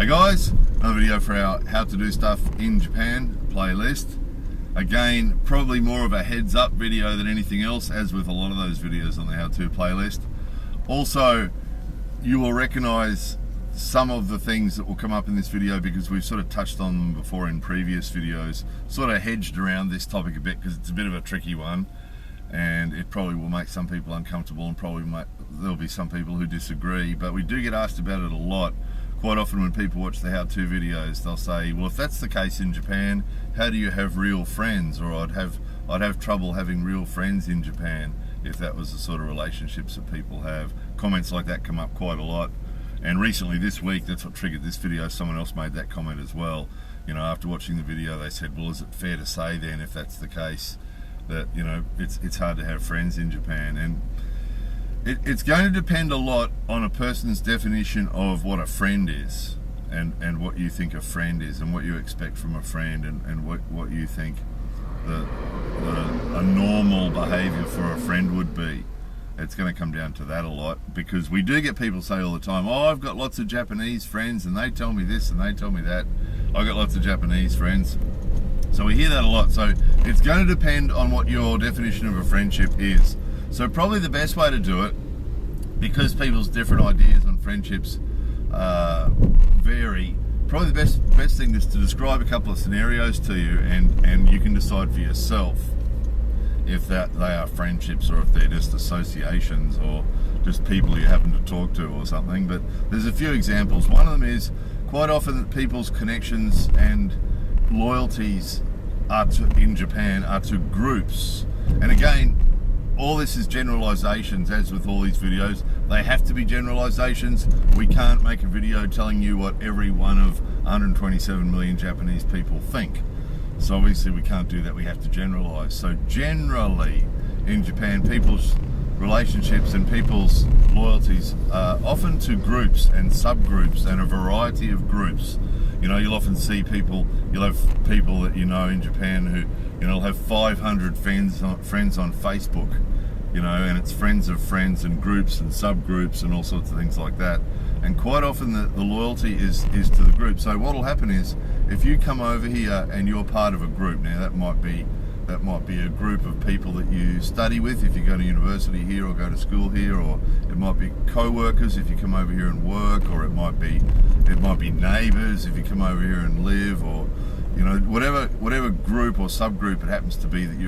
Hey guys, another video for our how to do stuff in Japan playlist. Again, probably more of a heads up video than anything else, as with a lot of those videos on the how to playlist. Also, you will recognize some of the things that will come up in this video because we've sort of touched on them before in previous videos, sort of hedged around this topic a bit because it's a bit of a tricky one and it probably will make some people uncomfortable and there'll be some people who disagree, but we do get asked about it a lot. Quite often when people watch the how-to videos, they'll say, well, if that's the case in Japan, how do you have real friends? Or I'd have trouble having real friends in Japan if that was the sort of relationships that people have. Comments like that come up quite a lot. And recently this week, that's what triggered this video, someone else made that comment as well. You know, after watching the video, they said, well, is it fair to say then, if that's the case, that, you know, it's hard to have friends in Japan? And it's going to depend a lot on a person's definition of what a friend is and what you think a friend is and what you expect from a friend and what you think a normal behavior for a friend would be. It's going to come down to that a lot, because we do get people say all the time, oh, I've got lots of Japanese friends and they tell me this and they tell me that. I've got lots of Japanese friends. So we hear that a lot. So it's going to depend on what your definition of a friendship is. So probably the best way to do it, because people's different ideas on friendships vary, probably the best thing is to describe a couple of scenarios to you, and you can decide for yourself if they are friendships or if they're just associations or just people you happen to talk to or something. But there's a few examples. One of them is quite often that people's connections and loyalties in Japan are to groups. And again, all this is generalizations, as with all these videos. They have to be generalizations. We can't make a video telling you what every one of 127 million Japanese people think. So obviously we can't do that, we have to generalize. So generally in Japan, people's relationships and people's loyalties are often to groups and subgroups and a variety of groups. You know, you'll often see people, you'll have people that you know in Japan who, you know, will have 500 friends on Facebook, you know, and it's friends of friends and groups and subgroups and all sorts of things like that. And quite often the loyalty is to the group. So what will happen is, if you come over here and you're part of a group, now that might be a group of people that you study with if you go to university here or go to school here, or it might be co-workers if you come over here and work, or it might be neighbours if you come over here and live, or, you know, whatever group or subgroup it happens to be that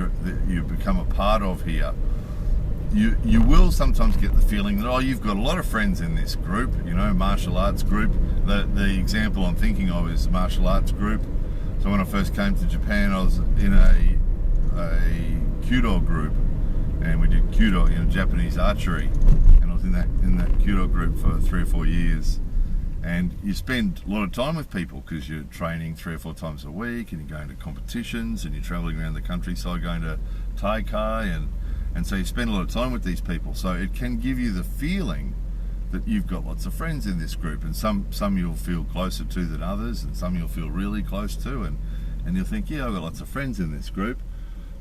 you become a part of here. You will sometimes get the feeling that, oh, you've got a lot of friends in this group, you know, martial arts group. The example I'm thinking of is the martial arts group. So when I first came to Japan, I was in a Kyudo group, and we did Kyudo, you know, Japanese archery, and I was in that Kyudo group for 3 or 4 years. And you spend a lot of time with people because you're training 3 or 4 times a week, and you're going to competitions, and you're traveling around the countryside going to Taikai, and so you spend a lot of time with these people. So it can give you the feeling that you've got lots of friends in this group, and some you'll feel closer to than others, and some you'll feel really close to, and you'll think, yeah, I've got lots of friends in this group.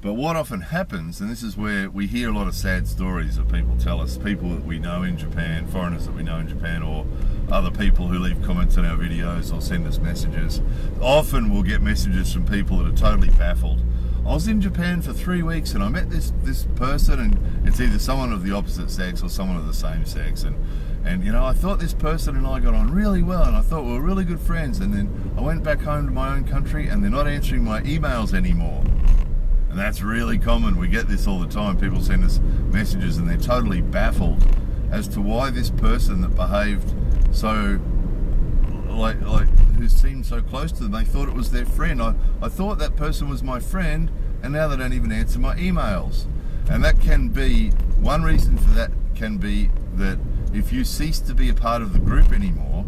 But what often happens, and this is where we hear a lot of sad stories that people tell us, people that we know in Japan, foreigners that we know in Japan, or other people who leave comments on our videos or send us messages. Often we'll get messages from people that are totally baffled. I was in Japan for 3 weeks and I met this person, and it's either someone of the opposite sex or someone of the same sex, and you know, I thought this person and I got on really well, and I thought we were really good friends, and then I went back home to my own country and they're not answering my emails anymore. And that's really common. We get this all the time. People send us messages and they're totally baffled as to why this person that behaved so like who seemed so close to them, they thought it was their friend. I thought that person was my friend, and now they don't even answer my emails. And that can be, one reason for that can be that if you cease to be a part of the group anymore,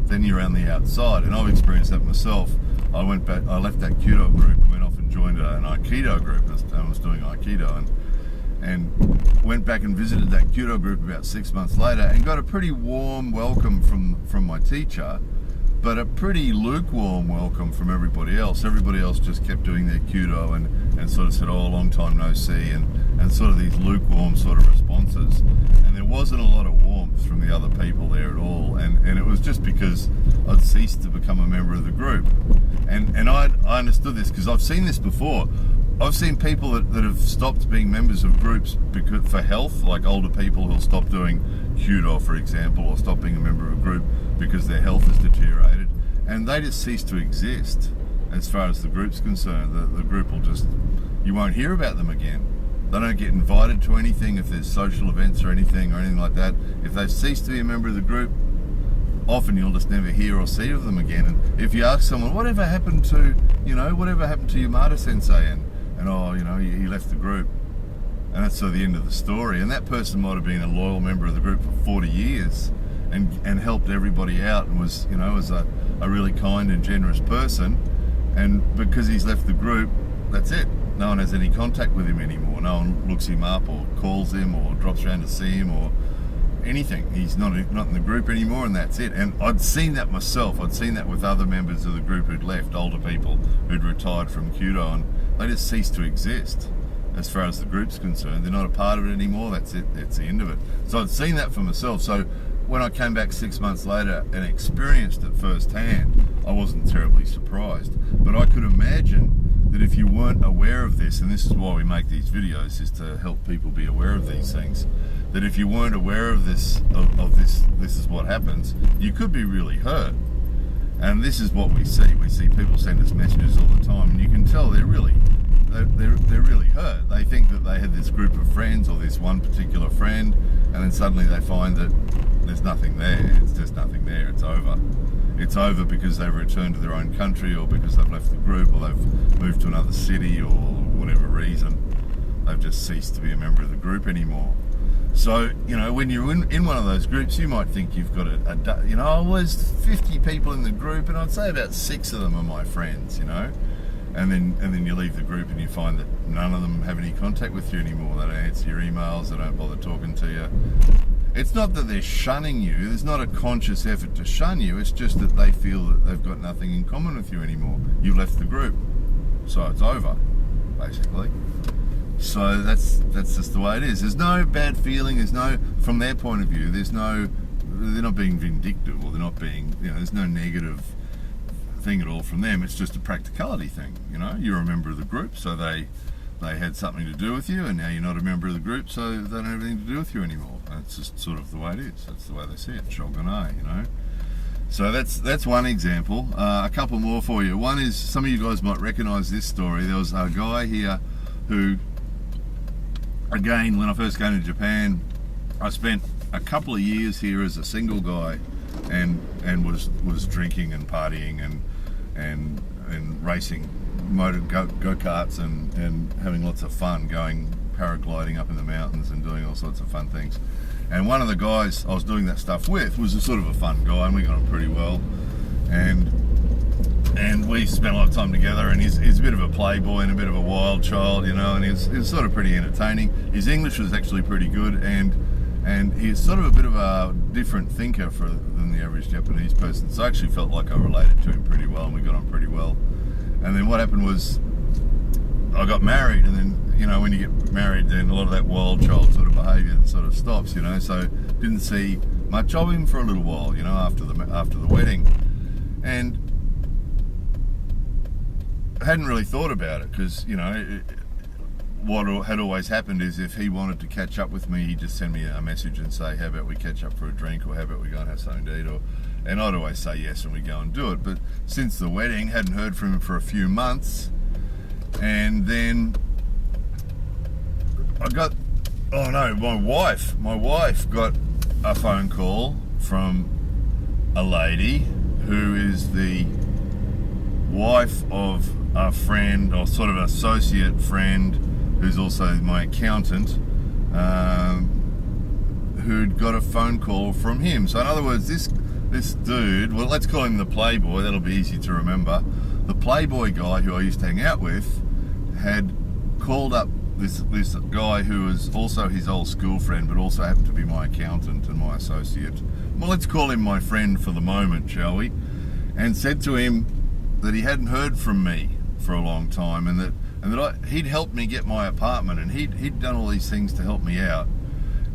then you're on the outside. And I've experienced that myself. I left that Kyudo group, went off and joined an Aikido group. I was doing Aikido, and went back and visited that Kyudo group about 6 months later, and got a pretty warm welcome from my teacher, but a pretty lukewarm welcome from everybody else. Everybody else just kept doing their Kyudo and sort of said, oh, long time no see, and sort of these lukewarm sort of responses. And there wasn't a lot of warmth from the other people there at all, and it was just because I I'd ceased to become a member of the group. And I understood this because I've seen this before. I've seen people that have stopped being members of groups because for health, like older people who'll stop doing judo, for example, or stop being a member of a group because their health has deteriorated, and they just cease to exist as far as the group's concerned. The group will just, you won't hear about them again. They don't get invited to anything if there's social events or anything like that. If they've ceased to be a member of the group, often you'll just never hear or see of them again. And if you ask someone, whatever happened to Yamada Sensei, and oh, he left the group, and that's sort of the end of the story. And that person might have been a loyal member of the group for 40 years and helped everybody out and was a really kind and generous person. And because he's left the group, that's it. No one has any contact with him anymore. No one looks him up or calls him or drops around to see him or anything. He's not in the group anymore, and that's it. And I'd seen that myself. I'd seen that with other members of the group who'd left, older people who'd retired from Kudo, and they just ceased to exist as far as the group's concerned. They're not a part of it anymore. That's it. That's the end of it. So I'd seen that for myself. So when I came back 6 months later and experienced it firsthand, I wasn't terribly surprised. But I could imagine that if you weren't aware of this, and this is why we make these videos, is to help people be aware of these things, that if you weren't aware of this is what happens, you could be really hurt. And this is what we see. We see people send us messages all the time, and you can tell they're really hurt. They think that they had this group of friends or this one particular friend, and then suddenly they find that there's nothing there. It's just nothing there. It's over. It's over because they've returned to their own country, or because they've left the group, or they've moved to another city, or whatever reason. They've just ceased to be a member of the group anymore. So, when you're in one of those groups, you might think you've got there's 50 people in the group, and I'd say about 6 of them are my friends, and then you leave the group and you find that none of them have any contact with you anymore. They don't answer your emails, they don't bother talking to you. It's not that they're shunning you. There's not a conscious effort to shun you. It's just that they feel that they've got nothing in common with you anymore. You've left the group, so it's over, basically. So that's just the way it is. There's no bad feeling. From their point of view, they're not being vindictive, or they're not being, there's no negative thing at all from them. It's just a practicality thing. You're a member of the group, so they had something to do with you, and now you're not a member of the group, so they don't have anything to do with you anymore. That's just sort of the way it is. That's the way they see it. Shogunai, So that's one example. A couple more for you. One is, some of you guys might recognise this story. There was a guy here who, again, when I first came to Japan, I spent a couple of years here as a single guy, and was drinking and partying and racing motor go-karts and having lots of fun, going paragliding up in the mountains and doing all sorts of fun things. And one of the guys I was doing that stuff with was a sort of a fun guy, and we got on pretty well, and we spent a lot of time together. And he's a bit of a playboy and a bit of a wild child, and he was sort of pretty entertaining. His English was actually pretty good, and he's sort of a bit of a different thinker than the average Japanese person. So I actually felt like I related to him pretty well, and we got on pretty well. And then what happened was, I got married, and then, when you get married, then a lot of that wild child sort of behaviour sort of stops, so didn't see much of him for a little while, after the wedding. And I hadn't really thought about it, because, what had always happened is, if he wanted to catch up with me, he'd just send me a message and say, how about we catch up for a drink, or how about we go and have something to eat, and I'd always say yes, and we'd go and do it. But since the wedding, hadn't heard from him for a few months, and then my wife got a phone call from a lady who is the wife of a friend, or sort of an associate friend, who's also my accountant, who'd got a phone call from him. So in other words, this dude, well, let's call him the Playboy, that'll be easy to remember. The Playboy guy who I used to hang out with had called up this guy who was also his old school friend, but also happened to be my accountant and my associate. Well, let's call him my friend for the moment, shall we? And said to him that he hadn't heard from me for a long time, and that he'd helped me get my apartment, and he'd done all these things to help me out,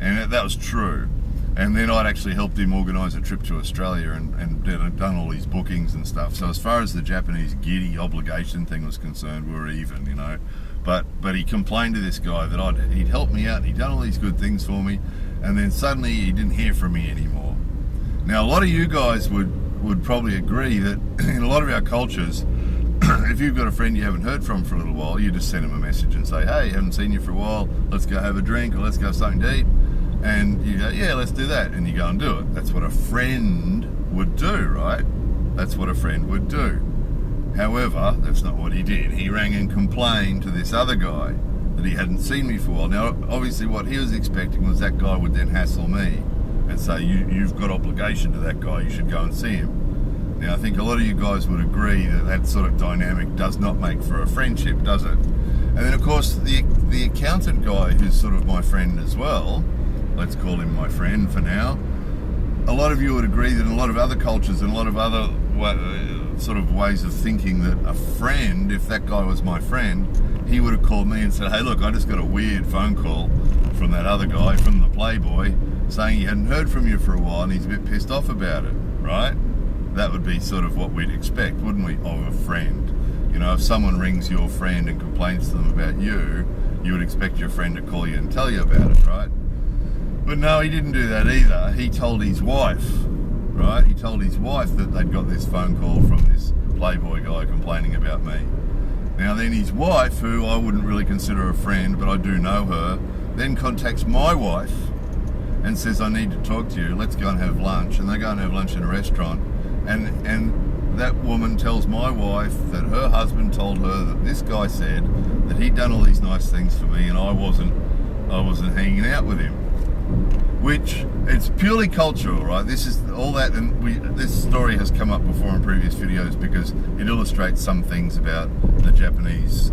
and that was true. And then I'd actually helped him organise a trip to Australia and done all his bookings and stuff. So as far as the Japanese giddy obligation thing was concerned, we were even, you know. But he complained to this guy that he'd helped me out and he'd done all these good things for me, and then suddenly he didn't hear from me anymore. Now, a lot of you guys would probably agree that in a lot of our cultures, if you've got a friend you haven't heard from for a little while, you just send them a message and say, hey, haven't seen you for a while, let's go have a drink or let's go have something to eat. And you go, yeah, let's do that. And you go and do it. That's what a friend would do, right? That's what a friend would do. However, that's not what he did. He rang and complained to this other guy that he hadn't seen me for a while. Now, obviously what he was expecting was that guy would then hassle me and say, you've got obligation to that guy, you should go and see him. Now, I think a lot of you guys would agree that that sort of dynamic does not make for a friendship, does it? And then, of course, the accountant guy, who's sort of my friend as well, let's call him my friend for now, a lot of you would agree that in a lot of other cultures and a lot of other sort of ways of thinking, that a friend, if that guy was my friend, he would have called me and said, hey, look, I just got a weird phone call from that other guy, from the Playboy, saying he hadn't heard from you for a while and he's a bit pissed off about it, right? That would be sort of what we'd expect, wouldn't we, of a friend? You know, if someone rings your friend and complains to them about you, you would expect your friend to call you and tell you about it, right? But no, he didn't do that either. He told his wife, right? He told his wife that they'd got this phone call from this Playboy guy complaining about me. Now then his wife, who I wouldn't really consider a friend, but I do know her, then contacts my wife and says, I need to talk to you, let's go and have lunch. And they go and have lunch in a restaurant. And that woman tells my wife that her husband told her that this guy said that he'd done all these nice things for me and I wasn't hanging out with him. Which, it's purely cultural, right? This is all that, and this story has come up before in previous videos because it illustrates some things about the Japanese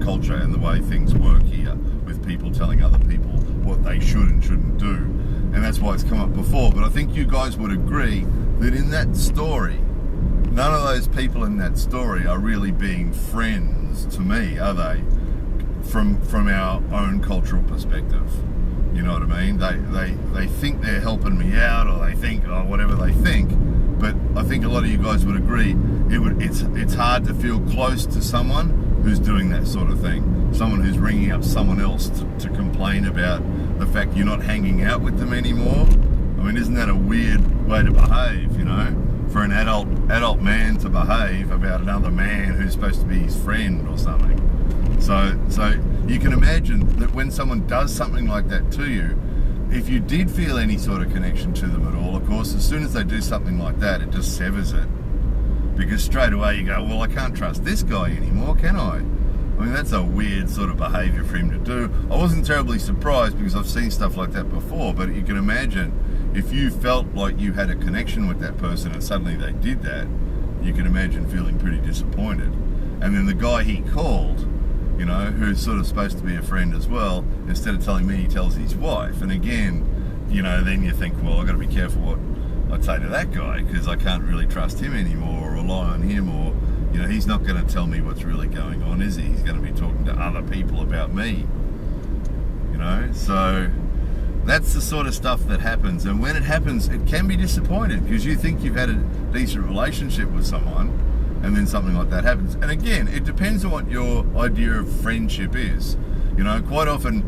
culture and the way things work here, with people telling other people what they should and shouldn't do. And that's why it's come up before. But I think you guys would agree that in that story, none of those people in that story are really being friends to me, are they? From our own cultural perspective. You know what I mean? They think they're helping me out, or they think, or whatever they think. But I think a lot of you guys would agree it's hard to feel close to someone who's doing that sort of thing. Someone who's ringing up someone else to complain about the fact you're not hanging out with them anymore. I mean, isn't that a weird way to behave, you know? For an adult man to behave about another man who's supposed to be his friend or something. So you can imagine that when someone does something like that to you, if you did feel any sort of connection to them at all, of course, as soon as they do something like that, it just severs it. Because straight away you go, well, I can't trust this guy anymore, can I? I mean, that's a weird sort of behaviour for him to do. I wasn't terribly surprised because I've seen stuff like that before, but you can imagine if you felt like you had a connection with that person and suddenly they did that, you can imagine feeling pretty disappointed. And then the guy he called, you know, who's sort of supposed to be a friend as well, instead of telling me, he tells his wife. And again, you know, then you think, well, I've got to be careful what I say to that guy because I can't really trust him anymore or rely on him, or, you know, he's not going to tell me what's really going on, is he? He's going to be talking to other people about me, you know? So that's the sort of stuff that happens. And when it happens, it can be disappointing because you think you've had a decent relationship with someone, and then something like that happens. And again, it depends on what your idea of friendship is. You know, quite often,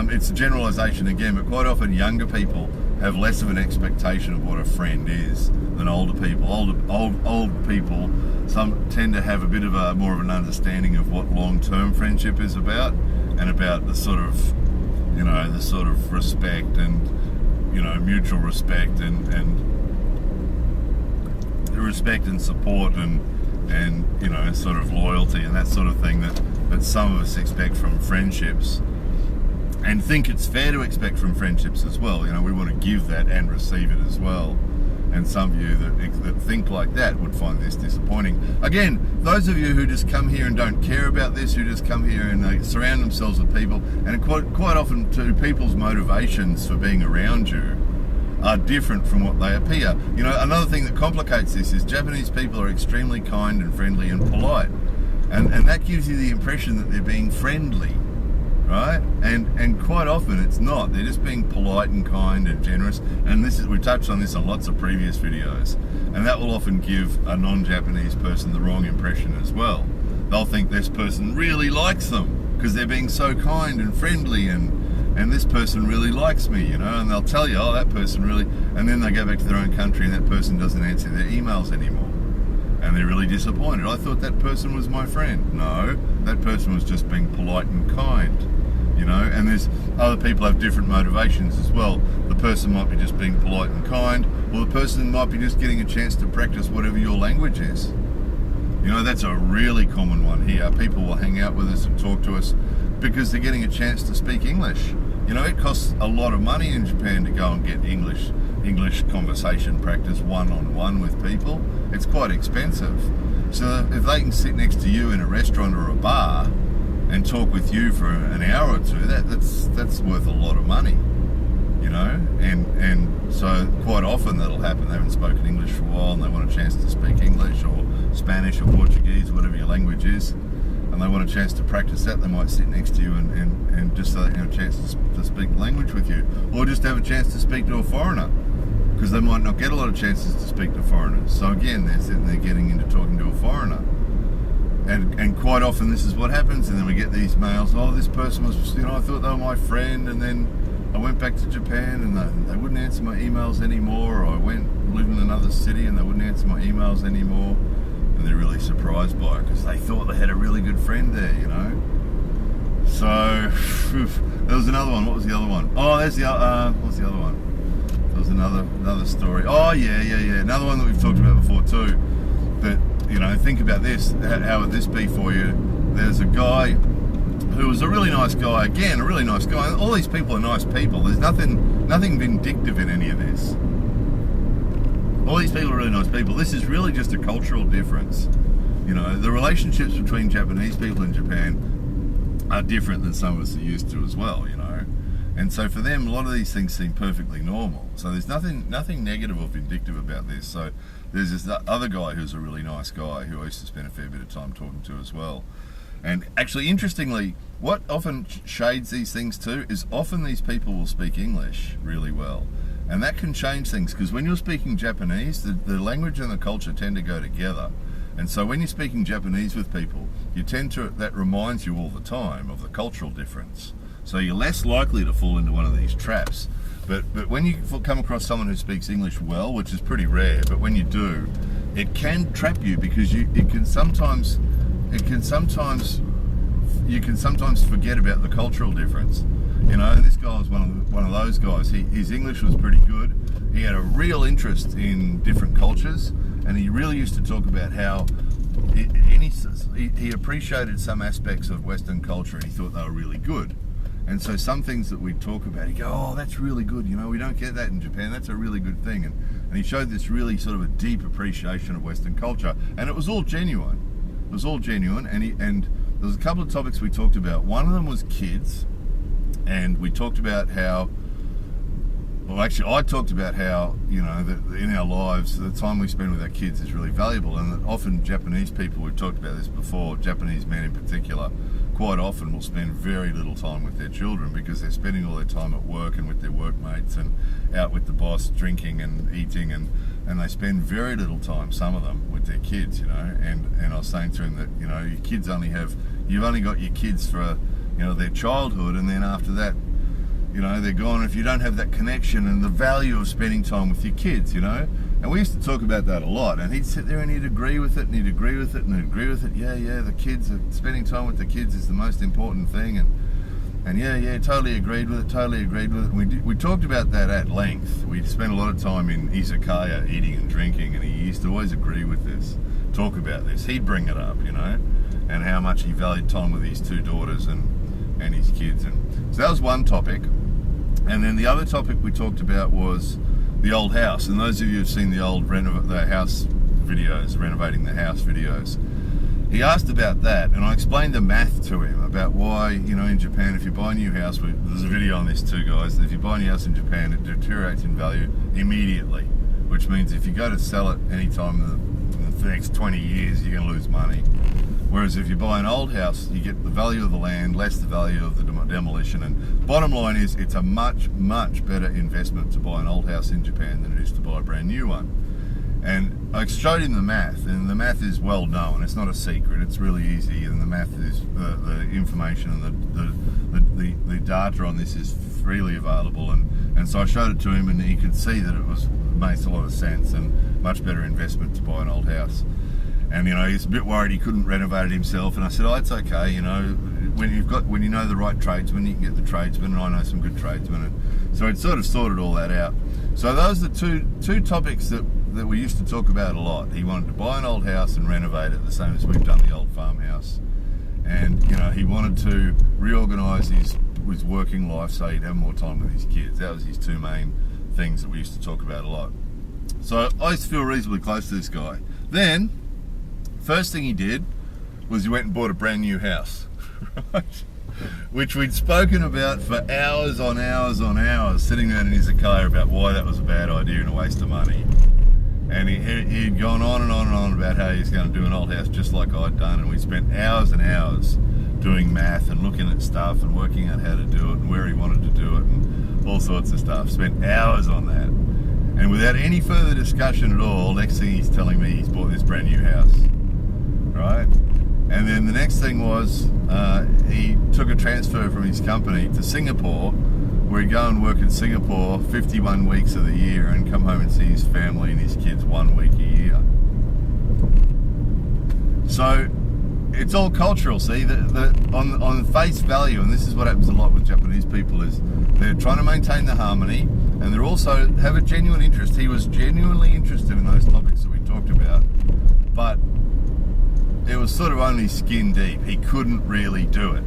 it's a generalization again, but quite often younger people have less of an expectation of what a friend is than older people. Old people, some tend to have a bit of a more of an understanding of what long-term friendship is about, and about the sort of, you know, the sort of respect and, you know, mutual respect and respect and support and you know, sort of loyalty and that sort of thing that some of us expect from friendships, and think it's fair to expect from friendships as well. You know, we want to give that and receive it as well. And some of you that think like that would find this disappointing. Again, those of you who just come here and don't care about this, who just come here and they surround themselves with people, and quite often too, people's motivations for being around you are different from what they appear. You know, another thing that complicates this is Japanese people are extremely kind and friendly and polite. And that gives you the impression that they're being friendly. right? And quite often it's not. They're just being polite and kind and generous. And we touched on this on lots of previous videos, and that will often give a non-Japanese person the wrong impression as well. They'll think this person really likes them because they're being so kind and friendly, and this person really likes me, you know, and they'll tell you, oh, that person really, and then they go back to their own country and that person doesn't answer their emails anymore. And they're really disappointed. I thought that person was my friend. No, that person was just being polite and kind, you know. And there's other people have different motivations as well. The person might be just being polite and kind, or the person might be just getting a chance to practice whatever your language is. You know, that's a really common one here. People will hang out with us and talk to us because they're getting a chance to speak English. You know, it costs a lot of money in Japan to go and get English conversation practice one-on-one with people. It's quite expensive. So if they can sit next to you in a restaurant or a bar and talk with you for an hour or two, that's worth a lot of money, you know. And so quite often that'll happen. They haven't spoken English for a while and they want a chance to speak English or Spanish or Portuguese, whatever your language is, and they want a chance to practice that. They might sit next to you and just so they have a chance to speak the language with you, or just have a chance to speak to a foreigner, because they might not get a lot of chances to speak to foreigners. So again, they're getting into talking to a foreigner. And quite often this is what happens, and then we get these mails, oh, this person was, you know, I thought they were my friend, and then I went back to Japan and they wouldn't answer my emails anymore, or I went lived in another city and they wouldn't answer my emails anymore. And they're really surprised by it because they thought they had a really good friend there, you know. So, there was another one. What was the other one? Oh, there's the what's the other one? There was another story. Oh, yeah. Another one that we've talked about before too. But, you know, think about this. How would this be for you? There's a guy who was a really nice guy. Again, a really nice guy. All these people are nice people. There's nothing vindictive in any of this. All these people are really nice people. This is really just a cultural difference. You know, the relationships between Japanese people in Japan are different than some of us are used to as well, you know. And so for them, a lot of these things seem perfectly normal. So there's nothing negative or vindictive about this. So there's this other guy who's a really nice guy who I used to spend a fair bit of time talking to as well. And actually, interestingly, what often shades these things too is often these people will speak English really well. And that can change things, because when you're speaking Japanese, the language and the culture tend to go together. And so when you're speaking Japanese with people, that reminds you all the time of the cultural difference. So you're less likely to fall into one of these traps. But when you come across someone who speaks English well, which is pretty rare, but when you do, it can trap you, because you can sometimes forget about the cultural difference. You know, and this guy was one of those guys. His English was pretty good. He had a real interest in different cultures, and he really used to talk about how he appreciated some aspects of Western culture, and he thought they were really good. And so some things that we talk about, he'd go, oh, that's really good. You know, we don't get that in Japan. That's a really good thing. And he showed this really sort of a deep appreciation of Western culture, and it was all genuine. It was all genuine, and there was a couple of topics we talked about. One of them was kids. And we talked about how, well, actually, I talked about how, you know, that in our lives, the time we spend with our kids is really valuable, and that often Japanese people, we've talked about this before, Japanese men in particular, quite often will spend very little time with their children because they're spending all their time at work and with their workmates and out with the boss drinking and eating, and they spend very little time, some of them, with their kids, you know. And I was saying to him that, you know, you've only got your kids for, you know, their childhood, and then after that, you know, they're gone if you don't have that connection and the value of spending time with your kids, you know. And we used to talk about that a lot, and he'd sit there and he'd agree with it, and he'd agree with it, and he'd agree with it. Yeah, the kids, spending time with the kids is the most important thing, and yeah, totally agreed with it. And we talked about that at length. We spent a lot of time in izakaya eating and drinking, and he used to always agree with this, talk about this. He'd bring it up, you know, and how much he valued time with his two daughters and his kids. And so that was one topic. And then the other topic we talked about was the old house. And those of you who've seen the old renovating the house videos, he asked about that, and I explained the math to him about why, you know, in Japan, if you buy a new house, there's a video on this too, guys, if you buy a new house in Japan, it deteriorates in value immediately, which means if you go to sell it any time in the for the next 20 years, you're going to lose money. Whereas if you buy an old house, you get the value of the land, less the value of the demolition. And bottom line is, it's a much, much better investment to buy an old house in Japan than it is to buy a brand new one. And I showed him the math, and the math is well known. It's not a secret. It's really easy, and the math is the information and the data on this is freely available. And so I showed it to him, and he could see that it makes a lot of sense and much better investment to buy an old house. And you know, he's a bit worried he couldn't renovate it himself. And I said, oh, it's okay. You know, when you know the right tradesman, you can get the tradesman, and I know some good tradesmen. And so it sort of sorted all that out. So those are the two topics that we used to talk about a lot. He wanted to buy an old house and renovate it, the same as we've done the old farmhouse. And you know, he wanted to reorganise his working life so he'd have more time with his kids. That was his two main things that we used to talk about a lot. So I used to feel reasonably close to this guy. Then, first thing he did was he went and bought a brand new house, right? Which we'd spoken about for hours on hours on hours, sitting there in his car about why that was a bad idea and a waste of money. And he'd gone on and on and on about how he's going to do an old house just like I'd done, and we spent hours and hours doing math and looking at stuff and working out how to do it and where he wanted to do it and all sorts of stuff. Spent hours on that. And without any further discussion at all, next thing he's telling me he's bought this brand new house, right? And then the next thing was he took a transfer from his company to Singapore, where he'd go and work in Singapore 51 weeks of the year and come home and see his family and his kids 1 week a year. So it's all cultural, see, on face value, and this is what happens a lot with Japanese people, is they're trying to maintain the harmony, and they're also have a genuine interest. He was genuinely interested in those topics that we talked about, but it was sort of only skin deep. He couldn't really do it.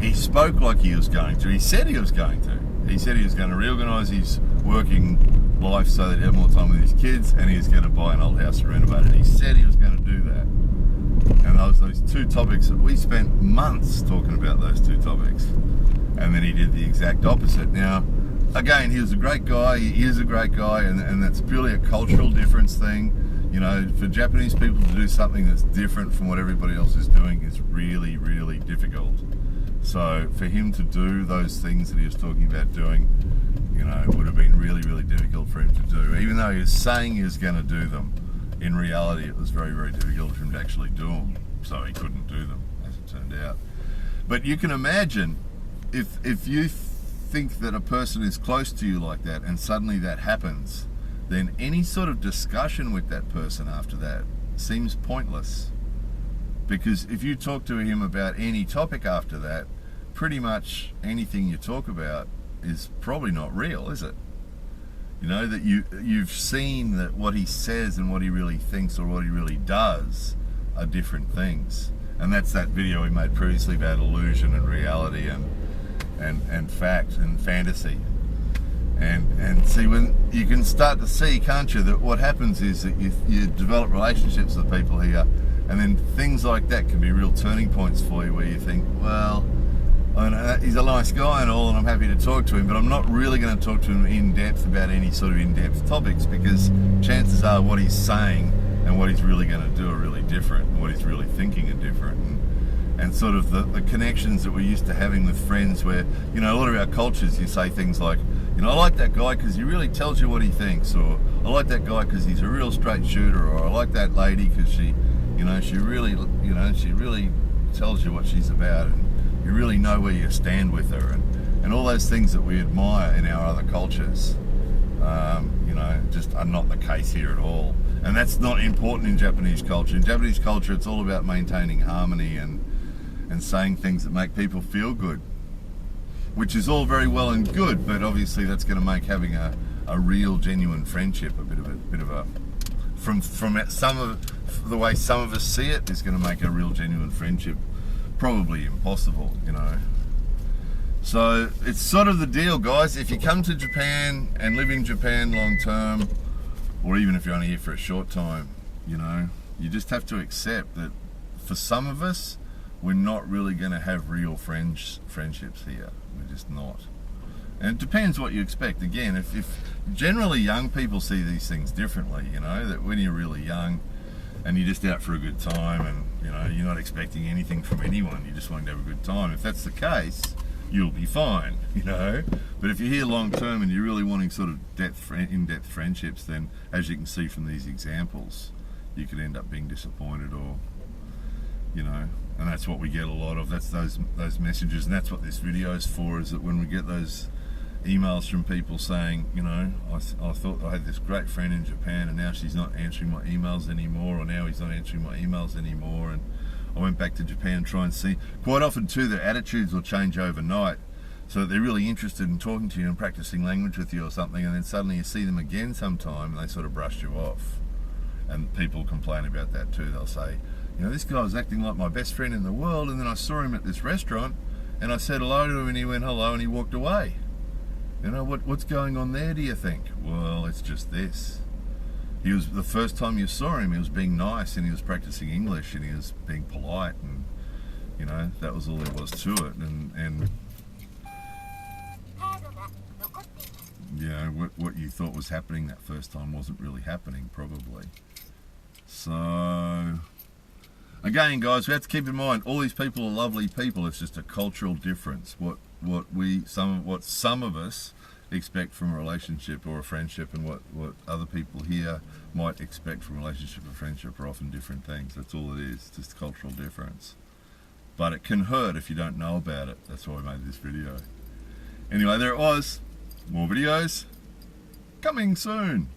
He spoke like he was going to. He said he was going to. He said he was going to reorganise his working life so that he'd have more time with his kids, and he was going to buy an old house and renovate it. He said he was going to do that. And those two topics, that we spent months talking about those two topics. And then he did the exact opposite. Now, again, he was a great guy. He is a great guy, and that's purely a cultural difference thing. You know, for Japanese people to do something that's different from what everybody else is doing is really, really difficult. So for him to do those things that he was talking about doing, you know, it would have been really, really difficult for him to do. Even though he was saying he was going to do them, in reality it was very, very difficult for him to actually do them. So he couldn't do them, as it turned out. But you can imagine if you think that a person is close to you like that and suddenly that happens, then any sort of discussion with that person after that seems pointless. Because if you talk to him about any topic after that, pretty much anything you talk about is probably not real, is it? You know, that you've seen that what he says and what he really thinks or what he really does are different things. And that's that video we made previously about illusion and reality and fact and fantasy. And see, when you can start to see, can't you, that what happens is that you develop relationships with people here, and then things like that can be real turning points for you, where you think, well, I know he's a nice guy and all, and I'm happy to talk to him, but I'm not really going to talk to him in depth about any sort of in-depth topics, because chances are what he's saying and what he's really going to do are really different, and what he's really thinking are different. And sort of the connections that we're used to having with friends, where, you know, a lot of our cultures, you say things like, you know, I like that guy because he really tells you what he thinks, or I like that guy because he's a real straight shooter, or I like that lady because she really tells you what she's about, and you really know where you stand with her, and all those things that we admire in our other cultures, you know, just are not the case here at all. And that's not important in Japanese culture. In Japanese culture, it's all about maintaining harmony and saying things that make people feel good, which is all very well and good, but obviously that's going to make having a real, genuine friendship a bit of a from some of the way some of us see it, is going to make a real, genuine friendship probably impossible, you know. So it's sort of the deal, guys. If you come to Japan and live in Japan long term, or even if you're only here for a short time, you know, you just have to accept that for some of us, we're not really going to have real friendships here. We're just not. And it depends what you expect. Again, if generally young people see these things differently, you know, that when you're really young, and you're just out for a good time, and you know, you're not expecting anything from anyone, you're just wanting to have a good time. If that's the case, you'll be fine, you know. But if you're here long term and you're really wanting sort of in-depth friendships, then as you can see from these examples, you could end up being disappointed, or you know, and that's what we get a lot of. That's those messages, and that's what this video is for, is that when we get those emails from people saying, you know, I thought I had this great friend in Japan and now she's not answering my emails anymore, or now he's not answering my emails anymore, and I went back to Japan to try and see. Quite often too, their attitudes will change overnight, so that they're really interested in talking to you and practicing language with you or something, and then suddenly you see them again sometime and they sort of brushed you off. And people complain about that too. They'll say, you know, this guy was acting like my best friend in the world, and then I saw him at this restaurant and I said hello to him and he went hello and he walked away. You know, what's going on there, do you think? Well, it's just this. He was, the first time you saw him, he was being nice and he was practicing English and he was being polite, and you know, that was all there was to it. And you know, what you thought was happening that first time wasn't really happening, probably. So again, guys, we have to keep in mind, all these people are lovely people. It's just a cultural difference. What some of us expect from a relationship or a friendship, and what other people here might expect from a relationship or friendship, are often different things. That's all it is, just a cultural difference. But it can hurt if you don't know about it. That's why I made this video. Anyway, there it was. More videos coming soon.